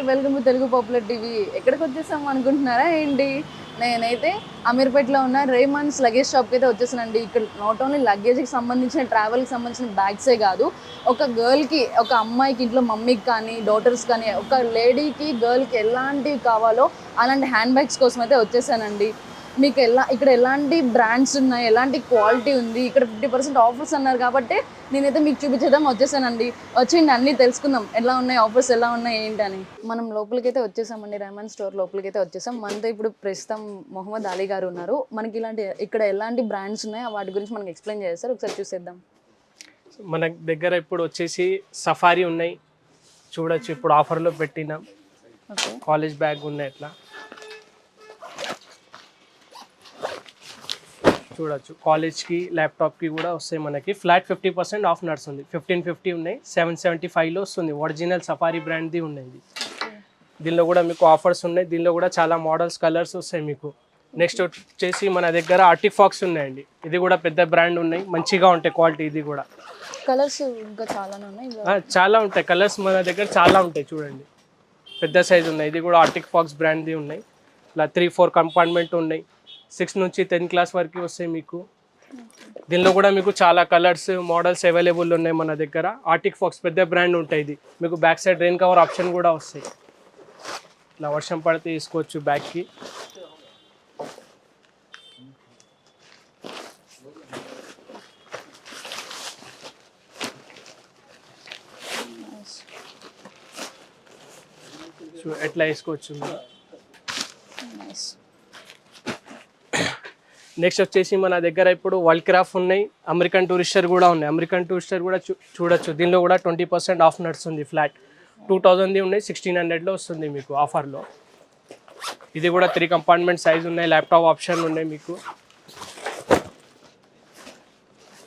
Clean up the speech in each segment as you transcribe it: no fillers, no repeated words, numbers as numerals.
Welcome to Telugu popular TV. ఎక్కడికి వచ్చేసాం అనుకుంటున్నారా ఏంటి? నేనైతే అమీర్పేటలో ఉన్న రేమండ్స్ లగేజ్ షాప్కి అయితే వచ్చేసానండి. ఇక్కడ నాట్ ఓన్లీ లగేజ్కి సంబంధించిన ట్రావెల్కి సంబంధించిన బ్యాగ్సే కాదు, ఒక గర్ల్కి, ఒక అమ్మాయికి ఇంట్లో మమ్మీకి కానీ డాటర్స్ కానీ, ఒక లేడీకి గర్ల్కి ఎలాంటివి కావాలో అలాంటి హ్యాండ్ బ్యాగ్స్ కోసం అయితే వచ్చేసానండి. మీకు ఇక్కడ ఎలాంటి బ్రాండ్స్ ఉన్నాయి, ఎలాంటి క్వాలిటీ ఉంది, ఇక్కడ 50% ఆఫర్స్ అన్నారు కాబట్టి నేనైతే మీకు చూపించేద్దాం వచ్చేసానండి. వచ్చేయండి అన్నీ తెలుసుకుందాం, ఎలా ఉన్నాయి ఆఫర్స్, ఎలా ఉన్నాయి ఏంటని. మనం లోపలికైతే వచ్చేసామండి, రేమండ్ స్టోర్ లోపలికి అయితే వచ్చేసాం. మనతో ఇప్పుడు ప్రస్తుతం మొహమ్మద్ అలీ గారు ఉన్నారు. మనకి ఇక్కడ ఎలాంటి బ్రాండ్స్ ఉన్నాయి వాటి గురించి మనకి ఎక్స్ప్లెయిన్ చేస్తారు, ఒకసారి చూసేద్దాం. మన దగ్గర ఇప్పుడు వచ్చేసి సఫారీ ఉన్నాయి, చూడొచ్చు. ఇప్పుడు ఆఫర్లో పెట్టినాం. కాలేజ్ బ్యాగ్ ఉన్నాయి, అట్లా చూడొచ్చు. కాలేజ్కి ల్యాప్టాప్కి కూడా వస్తాయి. మనకి ఫ్లాట్ 50% ఆఫ్ నడుస్తుంది. 1550 ఉన్నాయి, 775లో వస్తుంది. ఒరిజినల్ సఫారీ బ్రాండ్ది ఉన్నాయి. దీనిలో కూడా మీకు ఆఫర్స్ ఉన్నాయి. దీనిలో కూడా చాలా మోడల్స్, కలర్స్ వస్తాయి మీకు. నెక్స్ట్ వచ్చేసి మన దగ్గర ఆర్టిఫాక్స్ ఉన్నాయండి. ఇది కూడా పెద్ద బ్రాండ్ ఉన్నాయి, మంచిగా ఉంటాయి క్వాలిటీ. ఇది కూడా కలర్స్ ఇంకా చాలానే ఉన్నాయి, చాలా ఉంటాయి కలర్స్ మన దగ్గర, చాలా ఉంటాయి. చూడండి, పెద్ద సైజు ఉన్నాయి. ఇది కూడా ఆర్టిఫాక్స్ బ్రాండ్ది ఉన్నాయి. ఇలా 3-4 కంపార్ట్మెంట్ ఉన్నాయి. 6 నుంచి 10 క్లాస్ వరకు వస్తాయి మీకు. దీనిలో కూడా మీకు చాలా కలర్స్, మోడల్స్ అవైలబుల్ ఉన్నాయి మన దగ్గర. ఆర్టిఫాక్స్ పెద్ద బ్రాండ్ ఉంటాయి. ఇది మీకు back side rain cover option కూడా వస్తాయి. ఇలా వర్షం పడితే తీసుకోవచ్చు బ్యాగ్కి. ఎట్లా వేసుకోవచ్చు. నెక్స్ట్ వచ్చేసి మన దగ్గర ఇప్పుడు వరల్డ్ క్రాఫ్ట్ ఉన్నాయి, అమెరికన్ టూరిస్టర్ కూడా ఉన్నాయి. అమెరికన్ టూరిస్టర్ కూడా చూడొచ్చు. దీనిలో కూడా 20% ఆఫ్ నడుస్తుంది. ఫ్లాట్ 2000 ఉన్నాయి, 1600లో వస్తుంది మీకు ఆఫర్లో. ఇది కూడా 3 కంపార్ట్మెంట్ సైజ్ ఉన్నాయి. ల్యాప్టాప్ ఆప్షన్ ఉన్నాయి మీకు.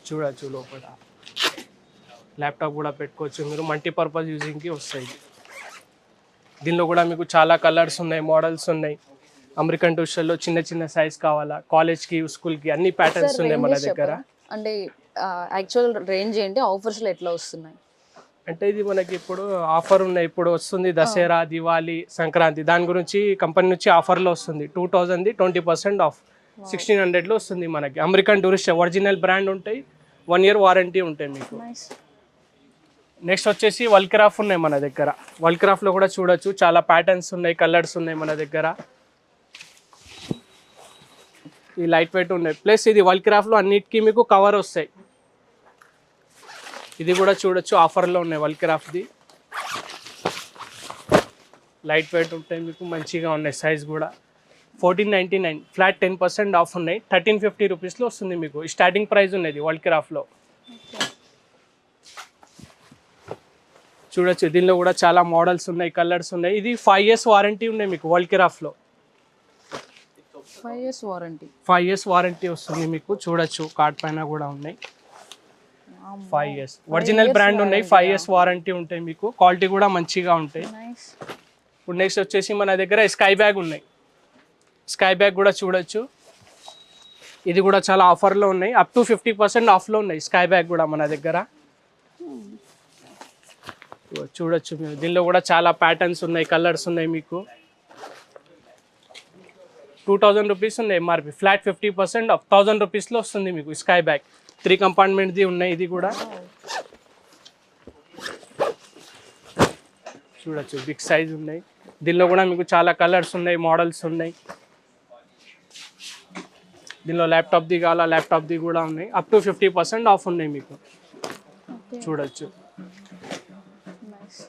చూడొచ్చు, లోపల ల్యాప్టాప్ కూడా పెట్టుకోవచ్చు మీరు. మల్టీపర్పస్ యూజింగ్కి వస్తాయి. దీనిలో కూడా మీకు చాలా కలర్స్ ఉన్నాయి, మోడల్స్ ఉన్నాయి. అమెరికన్ టూరిస్టర్లో చిన్న చిన్న సైజ్ కావాలా, కాలేజ్కి, స్కూల్కి అన్ని ప్యాటర్న్స్ ఉన్నాయి మన దగ్గర. అంటే యాక్చువల్ రేంజ్ ఏంటి, ఆఫర్స్లో ఎట్లా వస్తున్నాయి అంటే ఇది మనకి ఇప్పుడు ఆఫర్ ఉన్నాయి. ఇప్పుడు వస్తుంది దసరా, దివాళీ, సంక్రాంతి. దాని గురించి కంపెనీ నుంచి ఆఫర్లో వస్తుంది. 2000 20% ఆఫ్ 1600లో వస్తుంది మనకి. అమెరికన్ టూరిస్టర్ ఒరిజినల్ బ్రాండ్ ఉంటాయి, 1 year వారంటీ ఉంటాయి మీకు. నెక్స్ట్ వచ్చేసి వరల్డ్ క్రాఫ్ట్ ఉన్నాయి మన దగ్గర. వరల్డ్ క్రాఫ్ట్లో కూడా చూడొచ్చు, చాలా ప్యాటర్న్స్ ఉన్నాయి, కలర్స్ ఉన్నాయి మన దగ్గర. ఈ లైట్ వెయిట్ ఉన్నాయి. ప్లస్ ఇది వరల్డ్ క్రాఫ్ట్లో అన్నిటికీ మీకు కవర్ వస్తాయి. ఇది కూడా చూడొచ్చు, ఆఫర్లో ఉన్నాయి వరల్డ్ క్రాఫ్ట్ది. లైట్ వెయిట్ ఉంటాయి మీకు, మంచిగా ఉన్నాయి. సైజ్ కూడా 1499, ఫ్లాట్ 10% ఆఫ్ ఉన్నాయి. 1350 రూపీస్లో వస్తుంది మీకు. స్టార్టింగ్ ప్రైస్ ఉన్నది వరల్డ్ క్రాఫ్ట్లో. చూడొచ్చు, దీనిలో కూడా చాలా మోడల్స్ ఉన్నాయి, కలర్స్ ఉన్నాయి. ఇది 5 years వారంటీ ఉన్నాయి మీకు వరల్డ్ క్రాఫ్ట్లో. 5 years వారంటీ వస్తుంది మీకు. చూడొచ్చు, కార్డ్ పైన కూడా ఉన్నాయి. 5 years ఒరిజినల్ బ్రాండ్ ఉన్నాయి. 5 years వారంటీ ఉంటాయి మీకు. క్వాలిటీ కూడా మంచిగా ఉంటాయి. ఇప్పుడు నెక్స్ట్ వచ్చేసి మన దగ్గర స్కై బ్యాగ్ ఉన్నాయి. స్కై బ్యాగ్ కూడా చూడొచ్చు. ఇది కూడా చాలా ఆఫర్లో ఉన్నాయి. అప్ టు 50% ఆఫ్లో ఉన్నాయి స్కై బ్యాగ్ కూడా మన దగ్గర. చూడొచ్చు మీరు. దీనిలో కూడా చాలా ప్యాటర్న్స్ ఉన్నాయి, కలర్స్ ఉన్నాయి మీకు. 2000 రూపీస్ ఉన్నాయి ఎంఆర్పి. ఫ్లాట్ 50% ఆఫ్ 1000 రూపీస్లో వస్తుంది మీకు స్కై బ్యాగ్. 3 కంపార్ట్మెంట్ది ఉన్నాయి. ఇది కూడా చూడొచ్చు, బిగ్ సైజ్ ఉన్నాయి. దీనిలో కూడా మీకు చాలా కలర్స్ ఉన్నాయి, మోడల్స్ ఉన్నాయి. దీనిలో ల్యాప్టాప్ది కావాలా, ల్యాప్టాప్ది కూడా ఉన్నాయి. అప్ టు 50% ఆఫ్ ఉన్నాయి మీకు. చూడొచ్చు.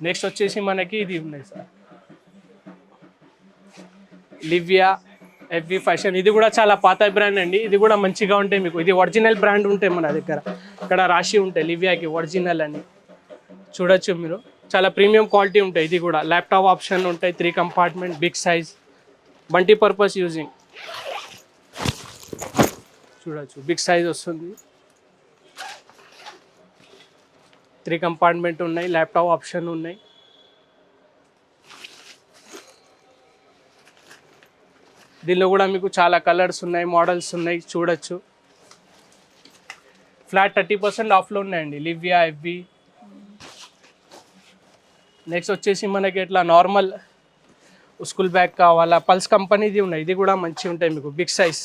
నెక్స్ట్ వచ్చేసి మనకి ఇది ఉన్నాయి సార్, లివియా FV ఫ్యాషన్. ఇది కూడా చాలా పాత బ్రాండ్ అండి. ఇది కూడా మంచిగా ఉంటాయి మీకు. ఇది ఒరిజినల్ బ్రాండ్ ఉంటాయి మన దగ్గర. ఇక్కడ రాసి ఉంటాయి లివియాకి ఒరిజినల్ అని. చూడొచ్చు మీరు, చాలా ప్రీమియం క్వాలిటీ ఉంటాయి. ఇది కూడా ల్యాప్టాప్ ఆప్షన్ ఉంటాయి. 3 compartment, big size, multipurpose using. చూడొచ్చు, బిగ్ సైజ్ వస్తుంది. 3 కంపార్ట్మెంట్ ఉన్నాయి, ల్యాప్టాప్ ఆప్షన్ ఉన్నాయి. దీనిలో కూడా మీకు చాలా కలర్స్ ఉన్నాయి, మోడల్స్ ఉన్నాయి. చూడొచ్చు, ఫ్లాట్ 30% ఆఫ్లో ఉన్నాయండి లివియా FV. నెక్స్ట్ వచ్చేసి మనకి ఇట్లా నార్మల్ స్కూల్ బ్యాగ్ కావాలా, పల్స్ కంపెనీది ఉన్నాయి, ఇది కూడా మంచిగా ఉంటాయి మీకు, బిగ్ సైజ్.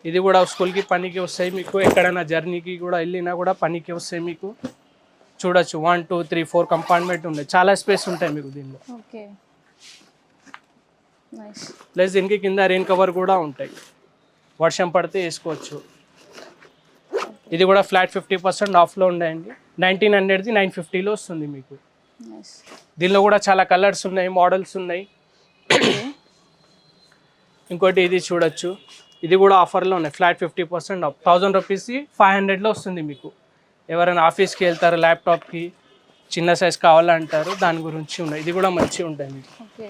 ఇది కూడా స్కూల్కి పనికి వస్తాయి మీకు, ఎక్కడైనా జర్నీకి కూడా వెళ్ళినా కూడా పనికి వస్తాయి మీకు. చూడొచ్చు 1 2 3 4 కంపార్ట్మెంట్ ఉన్నాయి, చాలా స్పేస్ ఉంటాయి మీకు దీనిలో. Okay nice. ప్లస్ దీనికి కింద రెయిన్ కవర్ కూడా ఉంటాయి, వర్షం పడితే వేసుకోవచ్చు. ఇది కూడా ఫ్లాట్ 50% ఆఫ్లో ఉన్నాయండి. 1900ది 950లో వస్తుంది మీకు. నైస్. దీనిలో కూడా చాలా కలర్స్ ఉన్నాయి, మోడల్స్ ఉన్నాయి. ఇంకోటి ఇది చూడొచ్చు, ఇది కూడా ఆఫర్లో ఉన్నాయి, ఫ్లాట్ 50% ఆఫ్. 1000 రూపీస్కి 500లో వస్తుంది మీకు. ఎవరైనా ఆఫీస్కి వెళ్తారు, ల్యాప్టాప్కి చిన్న సైజ్ కావాలంటారు, దాని గురించి ఉన్నాయి. ఇది కూడా మంచిగా ఉంటాయి మీకు. ఓకే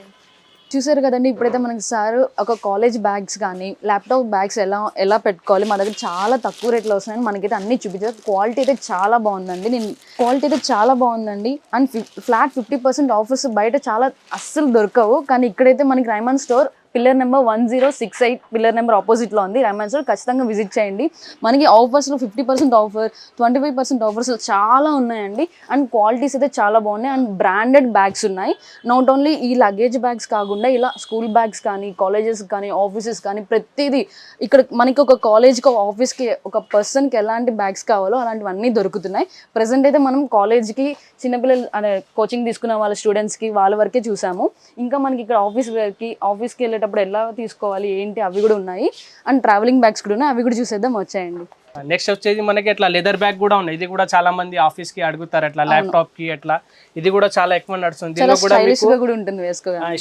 చూసారు కదండి, ఇప్పుడైతే మనకి సార్ ఒక కాలేజ్ బ్యాగ్స్ కానీ ల్యాప్టాప్ బ్యాగ్స్ ఎలా పెట్టుకోవాలి, మన దగ్గర చాలా తక్కువ రేట్లో వస్తున్నాయని మనకైతే అన్ని చూపించారు. క్వాలిటీ అయితే చాలా బాగుందండి. అండ్ ఫ్లాట్ 50% ఆఫర్స్ బయట చాలా అస్సలు దొరకవు, కానీ ఇక్కడైతే మనకి Raymond store pillar number 1068 pillar number ఆపోజిట్లో ఉంది. రైమాండ్ స్టోర్ ఖచ్చితంగా విజిట్ చేయండి. మనకి ఆఫర్స్లో 50% ఆఫర్, 25% ఆఫర్స్ చాలా ఉన్నాయండి. అండ్ క్వాలిటీస్ అయితే చాలా బాగున్నాయి. అండ్ బ్రాండెడ్ బ్యాగ్స్ ఉన్నాయి. నాట్ ఓన్లీ ఈ లగేజ్ బ్యాగ్స్ కాకుండా ఇలా స్కూల్ బ్యాగ్స్ కానీ, కాలేజెస్ కానీ, ఆఫీసెస్ కానీ ప్రతిదీ ఇక్కడ మనకి ఒక కాలేజ్కి, ఒక ఆఫీస్కి, ఒక పర్సన్కి ఎలాంటి బ్యాగ్స్ కావాలో అలాంటివన్నీ దొరుకుతున్నాయి. ప్రజెంట్ అయితే మనం కాలేజ్కి, చిన్నపిల్లలు అనే కోచింగ్ తీసుకున్న వాళ్ళ స్టూడెంట్స్కి వాళ్ళ వరకే చూసాము. ఇంకా మనకి ఇక్కడ ఆఫీస్కి వెళ్ళేటప్పుడు ఎలా తీసుకోవాలి ఏంటి అవి కూడా ఉన్నాయి. అండ్ ట్రావెలింగ్ బ్యాగ్స్ కూడా ఉన్నాయి, అవి కూడా చూసేద్దాం వచ్చాయండి. నెక్స్ట్ వచ్చేది మనకి ఇట్లా లెదర్ బ్యాగ్ కూడా ఉన్నాయి. ఇది కూడా చాలా మంది ఆఫీస్ కి అడుగుతారు, అట్లా ల్యాప్టాప్ కి అట్లా. ఇది కూడా చాలా ఎక్కువ నడుస్తుంది. దీనిలో కూడా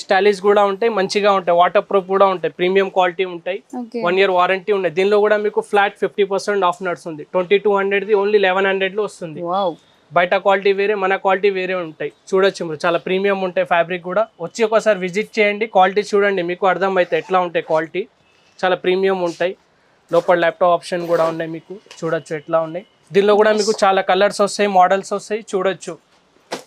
స్టైలిష్ కూడా ఉంటాయి, మంచిగా ఉంటాయి, వాటర్ ప్రూఫ్ కూడా ఉంటాయి, ప్రీమియం క్వాలిటీ ఉంటాయి, 1 year వారంటీ ఉన్నాయి. దీనిలో కూడా మీకు ఫ్లాట్ 50% ఆఫ్ నడుస్తుంది. 2200ది ఓన్లీ 1100లో వస్తుంది. బయట క్వాలిటీ వేరే, మన క్వాలిటీ వేరే ఉంటాయి. చూడొచ్చు మీరు, చాలా ప్రీమియం ఉంటాయి. ఫ్యాబ్రిక్ కూడా వచ్చి ఒకసారి విజిట్ చేయండి, క్వాలిటీ చూడండి, మీకు అర్థమైతే ఎట్లా ఉంటాయి క్వాలిటీ. చాలా ప్రీమియం ఉంటాయి. లోపల ల్యాప్టాప్ ఆప్షన్ కూడా ఉన్నాయి మీకు, చూడొచ్చు ఎట్లా ఉన్నాయి. దీనిలో కూడా మీకు చాలా కలర్స్ వస్తాయి, మోడల్స్ వస్తాయి, చూడొచ్చు.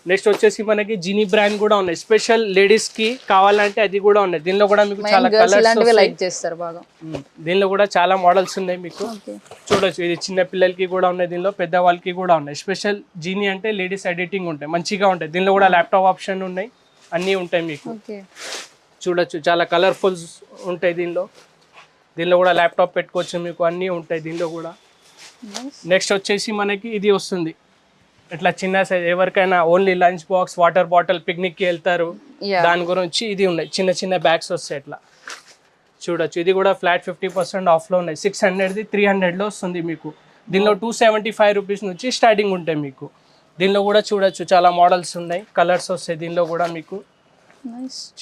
నెక్స్ట్ వచ్చేసి మనకి జీనీ బ్రాండ్ కూడా ఉన్నాయి, స్పెషల్ లేడీస్ కి కావాలంటే అది కూడా ఉన్నాయి. దీనిలో కూడా మీకు చాలా కలర్స్ లైక్ చేస్తారు బాగా. దీనిలో కూడా చాలా మోడల్స్ ఉన్నాయి మీకు, చూడొచ్చు. ఇది చిన్న పిల్లలకి కూడా ఉన్నాయి, దీనిలో పెద్ద వాళ్ళకి కూడా ఉన్నాయి. స్పెషల్ జీనీ అంటే లేడీస్ ఎడిటింగ్ ఉంటాయి, మంచిగా ఉంటాయి. దీనిలో కూడా ల్యాప్టాప్ ఆప్షన్ ఉన్నాయి, అన్నీ ఉంటాయి మీకు. చూడొచ్చు చాలా కలర్ఫుల్స్ ఉంటాయి దీనిలో కూడా ల్యాప్టాప్ పెట్టుకోవచ్చు మీకు, అన్నీ ఉంటాయి దీనిలో కూడా. నెక్స్ట్ వచ్చేసి మనకి ఇది వస్తుంది, ఇట్లా చిన్న సైజ్, ఎవరికైనా only lunch box, water bottle, పిక్నిక్కి వెళ్తారు, దాని గురించి ఇది ఉన్నాయి. చిన్న చిన్న బ్యాగ్స్ వస్తాయి ఇట్లా, చూడొచ్చు. ఇది కూడా ఫ్లాట్ 50% ఆఫ్లో ఉన్నాయి. 600ది 300లో వస్తుంది మీకు. దీనిలో 275 రూపీస్ నుంచి స్టార్టింగ్ ఉంటాయి మీకు. దీనిలో కూడా చూడొచ్చు చాలా మోడల్స్ ఉన్నాయి, కలర్స్ వస్తాయి దీనిలో కూడా మీకు.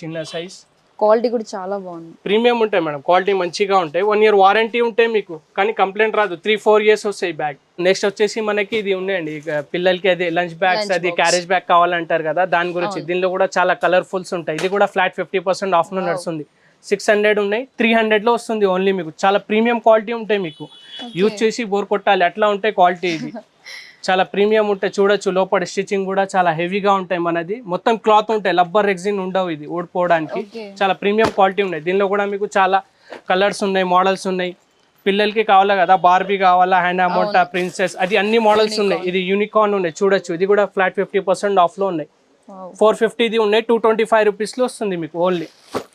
చిన్న సైజ్, క్వాలిటీ కూడా చాలా బాగుంది, ప్రీమియం ఉంటాయి మేడం, క్వాలిటీ మంచిగా ఉంటాయి. 1 year వారంటీ ఉంటాయి మీకు, కానీ కంప్లైంట్ రాదు. 3-4 years వస్తాయి బ్యాగ్. నెక్స్ట్ వచ్చేసి మనకి ఇది ఉన్నాయండి, పిల్లలకి అది లంచ్ బ్యాగ్స్, అది క్యారేజ్ బ్యాగ్ కావాలంటారు కదా, దాని గురించి. దీనిలో కూడా చాలా కలర్ఫుల్స్ ఉంటాయి. ఇది కూడా ఫ్లాట్ 50% ఆఫ్లో నడుస్తుంది. 600 ఉన్నాయి, 300లో వస్తుంది ఓన్లీ మీకు. చాలా ప్రీమియం క్వాలిటీ ఉంటాయి మీకు, యూజ్ చేసి బోర్ కొట్టాలి అట్లా ఉంటాయి క్వాలిటీ. ఇది చాలా ప్రీమియం ఉంటాయి, చూడొచ్చు. లోపల స్టిచ్చింగ్ కూడా చాలా హెవీగా ఉంటాయి, మనది మొత్తం క్లాత్ ఉంటాయి, రబ్బర్ రెగ్జిన్ ఉండవు, ఇది ఊడిపోవడానికి. చాలా ప్రీమియం క్వాలిటీ ఉన్నాయి. దీనిలో కూడా మీకు చాలా కలర్స్ ఉన్నాయి, మోడల్స్ ఉన్నాయి. పిల్లలకి కావాలా కదా, బార్బీ కావాలా, హ్యాండ్ అమౌంటా, ప్రిన్సెస్, అది అన్ని మోడల్స్ ఉన్నాయి. ఇది యూనికార్న్ ఉన్నాయి, చూడొచ్చు. ఇది కూడా ఫ్లాట్ 50% ఆఫ్లో ఉన్నాయి. 450ది ఉన్నాయి, 225 రూపీస్లో వస్తుంది మీకు ఓన్లీ.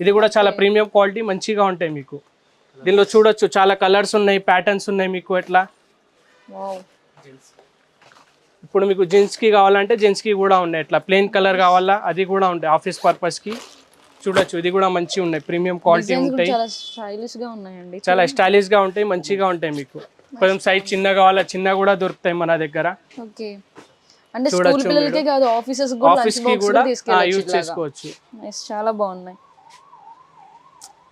ఇది కూడా చాలా ప్రీమియం క్వాలిటీ, మంచిగా ఉంటాయి మీకు. దీనిలో చూడొచ్చు చాలా కలర్స్ ఉన్నాయి, ప్యాటర్న్స్ ఉన్నాయి మీకు. ఎట్లా ఇప్పుడు మీకు జెంట్స్కి కావాలంటే జెంట్స్కి కూడా ఉన్నాయి, ఇట్లా ప్లెయిన్ కలర్ కావాలా అది కూడా ఉంటాయి ఆఫీస్ పర్పస్కి. చూడొచ్చు, ఇది కూడా మంచిగా ఉన్నాయి, ప్రీమియం క్వాలిటీ ఉంటాయి, చాలా స్టైలిష్గా ఉంటాయి, మంచిగా ఉంటాయి మీకు. కొంచెం సైజ్ చిన్న కావాలా, చిన్న కూడా దొరుకుతాయి మన దగ్గర. చూడొచ్చు, ఆఫీస్కి కూడా యూజ్ చేసుకోవచ్చు. చాలా బాగున్నాయి.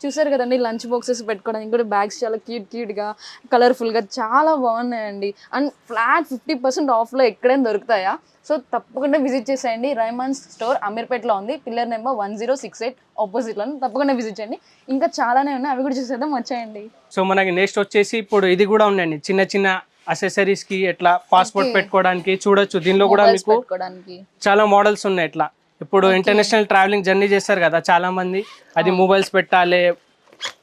చూసారు కదండి, లంచ్ బాక్సెస్ పెట్టుకోవడానికి కూడా బ్యాగ్స్ చాలా క్యూట్గా, కలర్ఫుల్గా చాలా బాగున్నాయండి. అండ్ ఫ్లాట్ 50% ఆఫ్లో ఎక్కడైనా దొరుకుతాయా? సో తప్పకుండా విజిట్ చేసేయండి. రైమాండ్ స్టోర్ అమీర్పేటలో ఉంది, పిల్లర్ నెంబర్ 1068 ఆపోజిట్లో. తప్పకుండా విజిట్ చేయండి. ఇంకా చాలానే ఉన్నాయి, అవి కూడా చూసేద్దాం వచ్చాయండి. సో మనకి నెక్స్ట్ వచ్చేసి ఇప్పుడు ఇది కూడా ఉన్నాయండి, చిన్న చిన్న అసెసరీస్ కి, ఎట్లా పాస్పోర్ట్ పెట్టుకోవడానికి. చూడొచ్చు, దీనిలో కూడా మీకు చాలా మోడల్స్ ఉన్నాయి. ఇట్లా ఇప్పుడు ఇంటర్నేషనల్ ట్రావెలింగ్ జర్నీ చేస్తారు కదా చాలా మంది, అది మొబైల్స్ పెట్టాలి,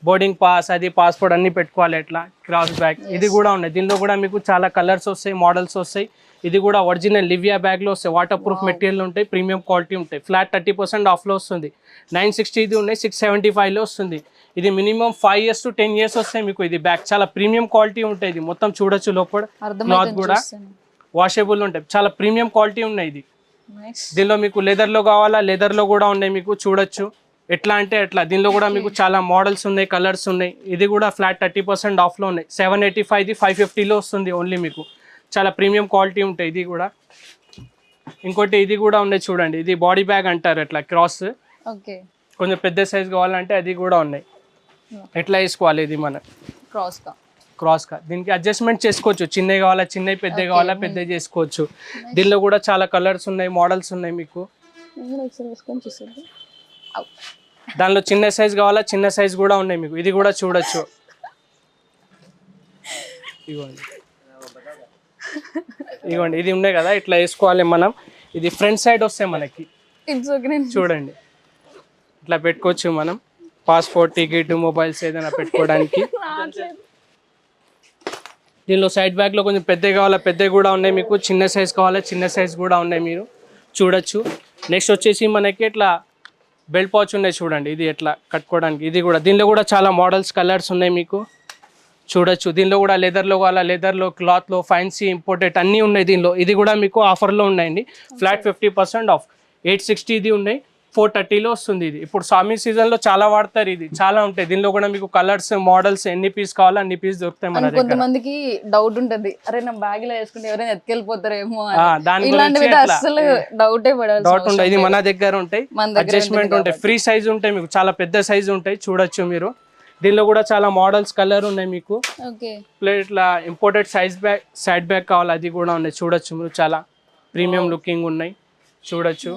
బోర్డింగ్ పాస్ అది పాస్పోర్ట్ అన్ని పెట్టుకోవాలి ఎట్లా క్రాస్ బ్యాగ్ ఇది కూడా ఉన్నాయి. దీనిలో కూడా మీకు చాలా కలర్స్ వస్తాయి, మోడల్స్ వస్తాయి. ఇది కూడా ఒరిజినల్ లివియా బ్యాగ్లో వస్తాయి, వాటర్ ప్రూఫ్ మెటీరియల్ ఉంటాయి, ప్రీమియం క్వాలిటీ ఉంటాయి. ఫ్లాట్ 30% ఆఫ్లో వస్తుంది. 960 ఇది ఉన్నాయి, 675లో వస్తుంది. ఇది మినిమం 5 years to 10 years వస్తాయి మీకు. ఇది బ్యాగ్ చాలా ప్రీమియం క్వాలిటీ ఉంటాయి. ఇది మొత్తం చూడొచ్చు, లోపల క్లాత్ కూడా వాషబుల్ ఉంటాయి, చాలా ప్రీమియం క్వాలిటీ ఉన్నాయి. ఇది దీనిలో మీకు లెదర్లో కావాలా, లెదర్లో కూడా ఉన్నాయి మీకు. చూడొచ్చు ఎట్లా అంటే ఎట్లా. దీనిలో కూడా మీకు చాలా మోడల్స్ ఉన్నాయి, కలర్స్ ఉన్నాయి. ఇది కూడా ఫ్లాట్ 30% ఆఫ్లో ఉన్నాయి. 785 ఇది 550లో వస్తుంది ఓన్లీ మీకు. చాలా ప్రీమియం క్వాలిటీ ఉంటాయి. ఇది కూడా ఇంకోటి ఇది కూడా ఉన్నాయి చూడండి. ఇది బాడీ బ్యాగ్ అంటారు, ఎట్లా క్రాస్. కొంచెం పెద్ద సైజ్ కావాలంటే అది కూడా ఉన్నాయి. ఎట్లా వేసుకోవాలి ఇది మన క్రాస్గా. దీనికి అడ్జస్ట్మెంట్ చేసుకోవచ్చు, చిన్నవి కావాలా చిన్నవి, పెద్దవి కావాలా పెద్దవి చేసుకోవచ్చు. దీనిలో కూడా చాలా కలర్స్ ఉన్నాయి, మోడల్స్ ఉన్నాయి మీకు. దానిలో చిన్న సైజ్ కావాలా చిన్న సైజ్ కూడా ఉన్నాయి మీకు. ఇది కూడా చూడొచ్చు. ఇదిగోండి ఇది ఉన్నాయి కదా, ఇట్లా వేసుకోవాలి మనం. ఇది ఫ్రంట్ సైడ్ వస్తాయి మనకి, చూడండి ఇట్లా పెట్టుకోవచ్చు మనం. పాస్పోర్ట్, టికెట్, మొబైల్స్ ఏదైనా పెట్టుకోవడానికి. దీనిలో సైడ్ బ్యాగ్లో కొంచెం పెద్దవి కావాలా పెద్దవి కూడా ఉన్నాయి మీకు. చిన్న సైజ్ కావాలా చిన్న సైజ్ కూడా ఉన్నాయి, మీరు చూడొచ్చు. నెక్స్ట్ వచ్చేసి మనకి ఇట్లా బెల్ట్ పౌచ్ ఉన్నాయి చూడండి. ఇది ఎట్లా కట్టుకోవడానికి. ఇది కూడా దీనిలో కూడా చాలా మోడల్స్, కలర్స్ ఉన్నాయి మీకు. చూడొచ్చు దీనిలో కూడా లెదర్లో కావాలా లెదర్లో, క్లాత్లో, ఫ్యాన్సీ, ఇంపోర్టెడ్ అన్నీ ఉన్నాయి దీనిలో. ఇది కూడా మీకు ఆఫర్లో ఉన్నాయండి. Flat 50% of. 860 ఇది ఉన్నాయి, 430లో వస్తుంది. ఇది ఇప్పుడు సామీ సీజన్లో చాలా వాడతారు. ఇది చాలా ఉంటాయి. దీనిలో కూడా మీకు కలర్స్, మోడల్స్ ఎన్ని పీస్ కావాలో అన్ని పీస్ దొరుకుతాయి మన దగ్గర. కొంతమందికి డౌట్ ఉంటుంది, అరే నా బ్యాగ్ లో వేసుకుంటే ఎవరైనా ఎత్తుకెళ్ళిపోతారేమో. దాని గురించి అసలు డౌట్ ఉండదు. ఇది మన దగ్గర ఉంటాయి, అడ్జస్ట్మెంట్ ఉంటాయి, ఫ్రీ సైజ్ ఉంటాయి మీకు. చాలా పెద్ద సైజ్ ఉంటాయి, చూడొచ్చు మీరు. దీనిలో కూడా చాలా మోడల్స్, కలర్ ఉన్నాయి మీకు. ఇట్లా ఇంపోర్టెడ్ సైడ్ బ్యాగ్ కావాలి, అది కూడా ఉన్నాయి. చూడొచ్చు మీరు, చాలా ప్రీమియం లుకింగ్ ఉన్నాయి. చూడొచ్చు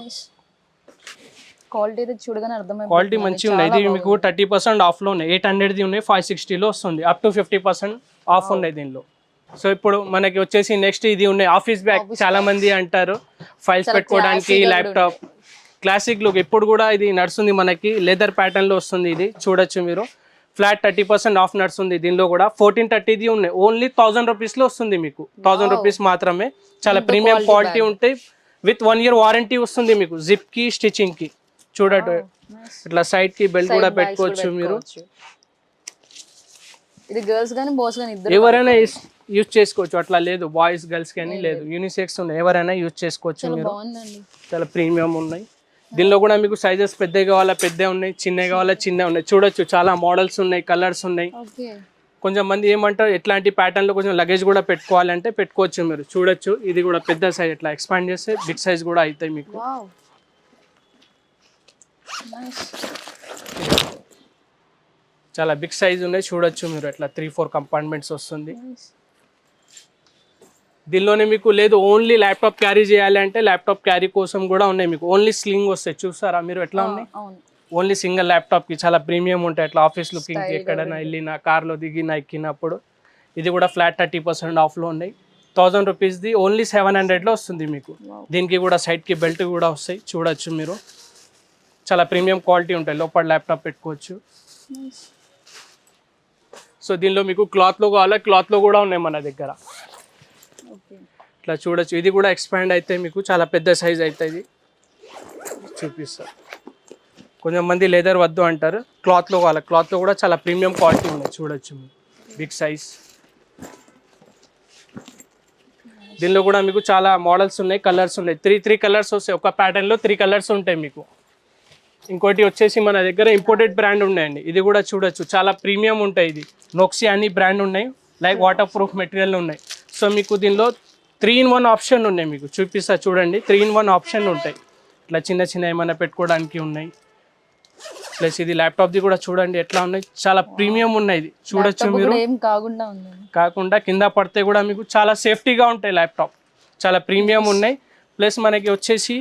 క్వాలిటీ మంచిగా ఉన్నాయి. ఇది మీకు 30% ఆఫ్లో ఉన్నాయి. 800ది ఉన్నాయి, 560లో వస్తుంది. అప్ టు 50% ఆఫ్ ఉన్నాయి దీనిలో. సో ఇప్పుడు మనకి వచ్చేసి నెక్స్ట్ ఇది ఉన్నాయి ఆఫీస్ బ్యాగ్. చాలా మంది అంటారు ఫైల్స్ పెట్టుకోవడానికి, ల్యాప్టాప్ క్లాసిక్ లుక్. ఇప్పుడు కూడా ఇది నడుస్తుంది మనకి, లెదర్ ప్యాటర్న్లో వస్తుంది. ఇది చూడొచ్చు మీరు. ఫ్లాట్ 30% ఆఫ్ నడుస్తుంది. దీనిలో కూడా 1430ది ఉన్నాయి, ఓన్లీ 1000 రూపీస్లో వస్తుంది మీకు. 1000 రూపీస్ మాత్రమే. చాలా ప్రీమియం క్వాలిటీ ఉంటాయి. విత్ 1 year వారంటీ వస్తుంది మీకు, జిప్కి, స్టిచ్చింగ్కి. చూడటం ఇట్లా సైడ్కి బెల్ట్ కూడా పెట్టుకోవచ్చు మీరు. ఇది గర్ల్స్ కానీ బాయ్స్ కానీ ఎవరైనా యూజ్ చేసుకోవచ్చు, అట్లా లేదు బాయ్స్ గర్ల్స్ కానీ లేదు, యూనిసెక్స్ ఉన్నాయి, ఎవరైనా యూజ్ చేసుకోవచ్చు మీరు. చాలా ప్రీమియం ఉన్నాయి. దీనిలో కూడా మీకు సైజెస్ పెద్దవి కావాలా పెద్దవి ఉన్నాయి, చిన్నవి కావాలా చిన్నవి ఉన్నాయి. చూడొచ్చు చాలా మోడల్స్ ఉన్నాయి, కలర్స్ ఉన్నాయి. కొంచెం మంది ఏమంటారు ఎట్లాంటి ప్యాటర్న్లో కొంచెం లగేజ్ కూడా పెట్టుకోవాలంటే పెట్టుకోవచ్చు మీరు. చూడొచ్చు ఇది కూడా పెద్ద సైజ్, ఇట్లా ఎక్స్పాండ్ చేస్తే బిగ్ సైజ్ కూడా అవుతాయి మీకు. చాలా బిగ్ సైజ్ ఉన్నాయి, చూడొచ్చు మీరు. అట్లా 3-4 కంపార్ట్మెంట్స్ వస్తుంది. దీనిలోనే మీకు లేదు ఓన్లీ ల్యాప్టాప్ క్యారీ చేయాలి అంటే ల్యాప్టాప్ క్యారీ కోసం కూడా ఉన్నాయి మీకు. ఓన్లీ స్లింగ్ వస్తాయి, చూసారా మీరు ఎట్లా ఉన్నాయి. ఓన్లీ సింగిల్ ల్యాప్టాప్కి చాలా ప్రీమియం ఉంటాయి. అట్లా ఆఫీస్ లుకింగ్కి, ఎక్కడైనా వెళ్ళినా, కార్లో దిగినా, ఎక్కినప్పుడు. ఇది కూడా ఫ్లాట్ 30% ఆఫ్లో ఉన్నాయి. 1000 రూపీస్ది ఓన్లీ 700లో వస్తుంది మీకు. దీనికి కూడా సైడ్కి బెల్ట్ కూడా వస్తాయి, చూడొచ్చు మీరు. చాలా ప్రీమియం క్వాలిటీ ఉంటాయి, లోపల ల్యాప్టాప్ పెట్టుకోవచ్చు. సో దీనిలో మీకు క్లాత్లో కావాలా క్లాత్లో కూడా ఉన్నాయి మన దగ్గర. ఇట్లా చూడొచ్చు. ఇది కూడా ఎక్స్పాండ్ అయితే మీకు చాలా పెద్ద సైజ్ అవుతుంది, చూపిస్తా. కొంచెం మంది లెదర్ వద్దు అంటారు, క్లాత్లో కావాలి. క్లాత్లో కూడా చాలా ప్రీమియం క్వాలిటీ ఉన్నాయి, చూడొచ్చు బిగ్ సైజ్. దీనిలో కూడా మీకు చాలా మోడల్స్ ఉన్నాయి, కలర్స్ ఉన్నాయి. 3 కలర్స్ వస్తాయి, ఒక ప్యాటర్న్లో 3 కలర్స్ ఉంటాయి మీకు. ఇంకోటి వచ్చేసి మన దగ్గర ఇంపోర్టెడ్ బ్రాండ్ ఉన్నాయండి. ఇది కూడా చూడొచ్చు, చాలా ప్రీమియం ఉంటాయి. ఇది నోక్సియా అని బ్రాండ్ ఉన్నాయి, లైక్ వాటర్ ప్రూఫ్ మెటీరియల్ ఉన్నాయి. సో మీకు దీనిలో 3-in-1 ఆప్షన్ ఉన్నాయి మీకు. చూపిస్తా చూడండి, 3-in-1 ఆప్షన్ ఉంటాయి. ఇట్లా చిన్న చిన్న ఏమైనా పెట్టుకోవడానికి ఉన్నాయి. ప్లస్ ఇది ల్యాప్టాప్ది కూడా చూడండి ఎట్లా ఉన్నాయి, చాలా ప్రీమియం ఉన్నాయి. ఇది చూడొచ్చు మీరు. కాకుండా కింద పడితే కూడా మీకు చాలా సేఫ్టీగా ఉంటాయి. ల్యాప్టాప్ చాలా ప్రీమియం ఉన్నాయి. ప్లస్ మనకి వచ్చేసి